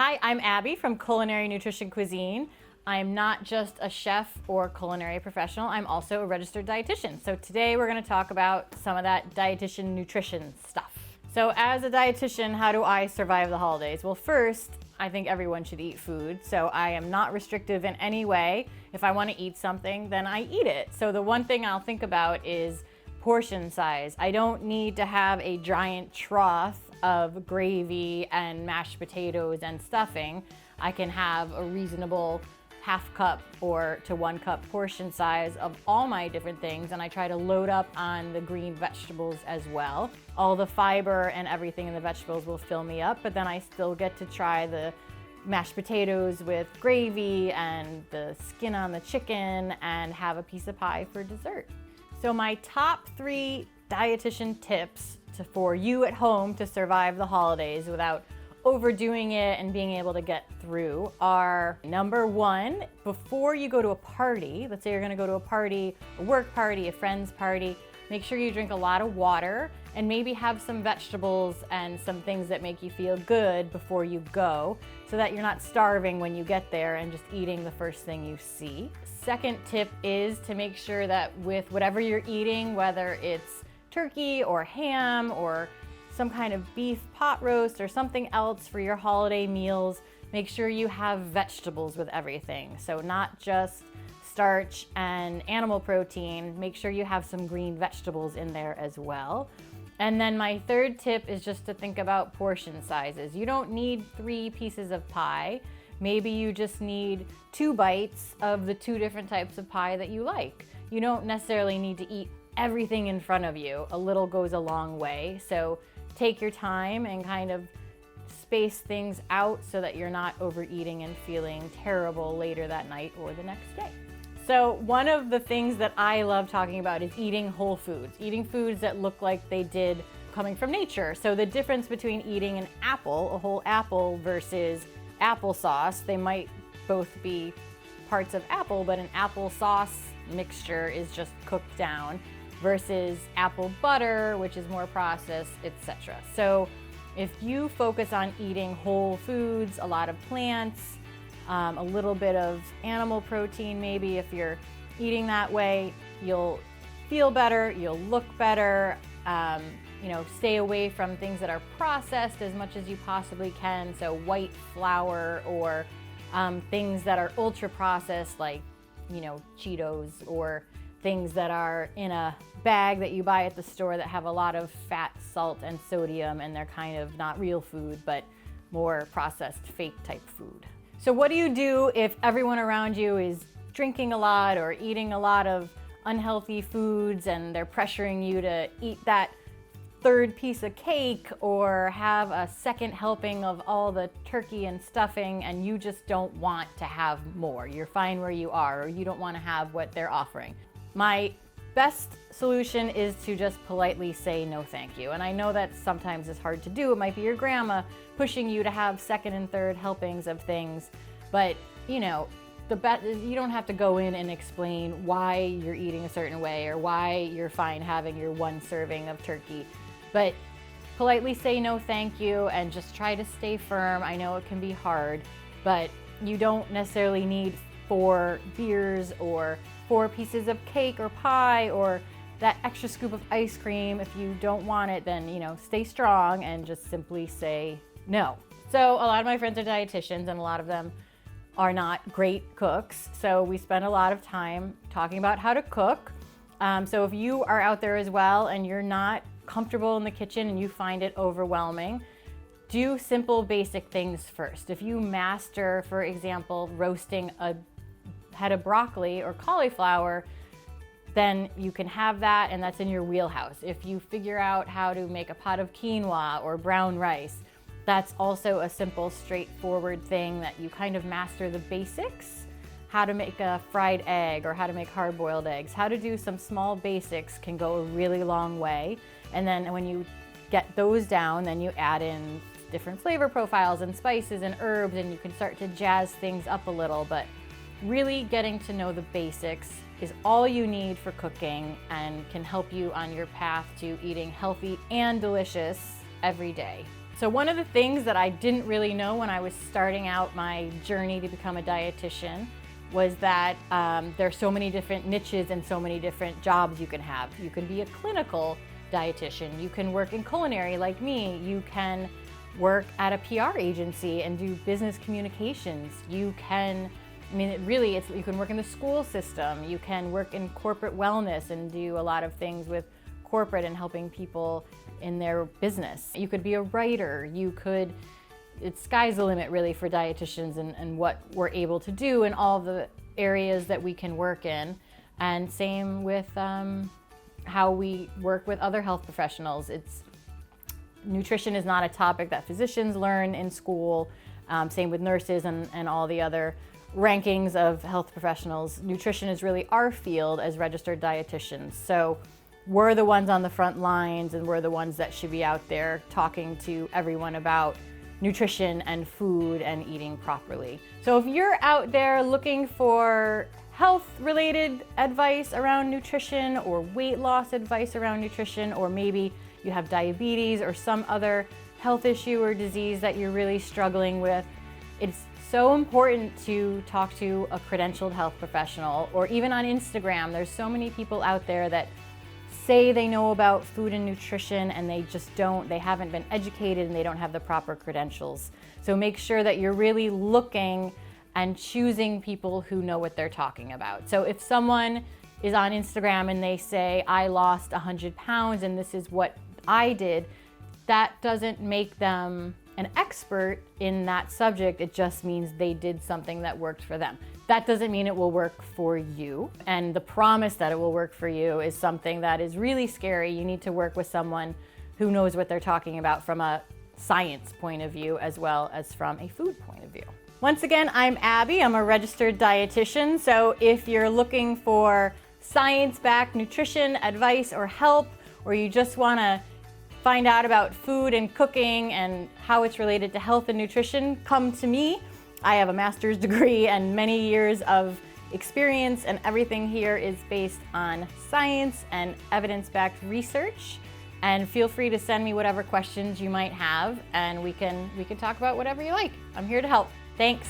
Hi, I'm Abbie from Culinary Nutrition Cuisine. I'm not just a chef or culinary professional, I'm also a registered dietitian. So today we're going to talk about some of that dietitian nutrition stuff. So as a dietitian, how do I survive the holidays? Well, first, I think everyone should eat food. So I am not restrictive in any way. If I want to eat something, then I eat it. So the one thing I'll think about is portion size. I don't need to have a giant trough of gravy and mashed potatoes and stuffing. I can have a reasonable half cup or to 1 cup portion size of all my different things, and I try to load up on the green vegetables as well. All the fiber and everything in the vegetables will fill me up, but then I still get to try the mashed potatoes with gravy and the skin on the chicken and have a piece of pie for dessert. So my top 3 dietitian tips for you at home to survive the holidays without overdoing it and being able to get through are: number 1, before you go to a party, let's say you're gonna go to a party, a work party, a friend's party, make sure you drink a lot of water and maybe have some vegetables and some things that make you feel good before you go, so that you're not starving when you get there and just eating the first thing you see. Second tip is to make sure that with whatever you're eating, whether it's turkey or ham or some kind of beef pot roast or something else for your holiday meals, make sure you have vegetables with everything. So not just starch and animal protein, make sure you have some green vegetables in there as well. And then my third tip is just to think about portion sizes. You don't need 3 pieces of pie. Maybe you just need 2 bites of the 2 different types of pie that you like. You don't necessarily need to eat everything in front of you. A little goes a long way. So take your time and kind of space things out so that you're not overeating and feeling terrible later that night or the next day. So one of the things that I love talking about is eating whole foods, eating foods that look like they did coming from nature. So the difference between eating an apple, a whole apple, versus applesauce, they might both be parts of apple, but an applesauce mixture is just cooked down, versus apple butter, which is more processed, etc. So if you focus on eating whole foods, a lot of plants, a little bit of animal protein, maybe if you're eating that way, you'll feel better, you'll look better, stay away from things that are processed as much as you possibly can. So white flour or things that are ultra processed, like Cheetos, or things that are in a bag that you buy at the store that have a lot of fat, salt, and sodium, and they're kind of not real food, but more processed fake type food. So what do you do if everyone around you is drinking a lot or eating a lot of unhealthy foods and they're pressuring you to eat that 3rd piece of cake or have a 2nd helping of all the turkey and stuffing, and you just don't want to have more? You're fine where you are, or you don't want to have what they're offering. My best solution is to just politely say no thank you. And I know that sometimes it's hard to do. It might be your grandma pushing you to have 2nd and 3rd helpings of things, but you don't have to go in and explain why you're eating a certain way or why you're fine having your 1 serving of turkey. But politely say no thank you and just try to stay firm. I know it can be hard, but you don't necessarily need 4 beers or 4 pieces of cake or pie or that extra scoop of ice cream. If you don't want it, then stay strong and just simply say no. So a lot of my friends are dietitians, and a lot of them are not great cooks. So we spend a lot of time talking about how to cook. So if you are out there as well and you're not comfortable in the kitchen and you find it overwhelming, do simple basic things first. If you master, for example, roasting a head of broccoli or cauliflower, then you can have that, and that's in your wheelhouse. If you figure out how to make a pot of quinoa or brown rice, that's also a simple, straightforward thing that you kind of master the basics. How to make a fried egg or how to make hard-boiled eggs, how to do some small basics can go a really long way. And then when you get those down, then you add in different flavor profiles and spices and herbs, and you can start to jazz things up a little. But really getting to know the basics is all you need for cooking and can help you on your path to eating healthy and delicious every day. So one of the things that I didn't really know when I was starting out my journey to become a dietitian was that there are so many different niches and so many different jobs you can have. You can be a clinical dietitian, you can work in culinary like me, you can work at a PR agency and do business communications, you can, you can work in the school system, you can work in corporate wellness and do a lot of things with corporate and helping people in their business. You could be a writer, it's sky's the limit really for dietitians and what we're able to do in all the areas that we can work in. And same with how we work with other health professionals. Nutrition is not a topic that physicians learn in school, same with nurses and all the other rankings of health professionals. Nutrition is really our field as registered dietitians. So we're the ones on the front lines and we're the ones that should be out there talking to everyone about nutrition and food and eating properly. So if you're out there looking for health-related advice around nutrition or weight loss advice around nutrition, or maybe you have diabetes or some other health issue or disease that you're really struggling with, it's so important to talk to a credentialed health professional. Or even on Instagram, there's so many people out there that say they know about food and nutrition and they haven't been educated and they don't have the proper credentials. So make sure that you're really looking and choosing people who know what they're talking about. So if someone is on Instagram and they say, I lost 100 pounds and this is what I did, that doesn't make them an expert in that subject. It just means they did something that worked for them. That doesn't mean it will work for you. And the promise that it will work for you is something that is really scary. You need to work with someone who knows what they're talking about from a science point of view as well as from a food point of view. Once again, I'm Abbie. I'm a registered dietitian. So if you're looking for science-backed nutrition advice or help, or you just want to find out about food and cooking and how it's related to health and nutrition, come to me. I have a master's degree and many years of experience, and everything here is based on science and evidence-backed research. And feel free to send me whatever questions you might have, and we can talk about whatever you like. I'm here to help. Thanks.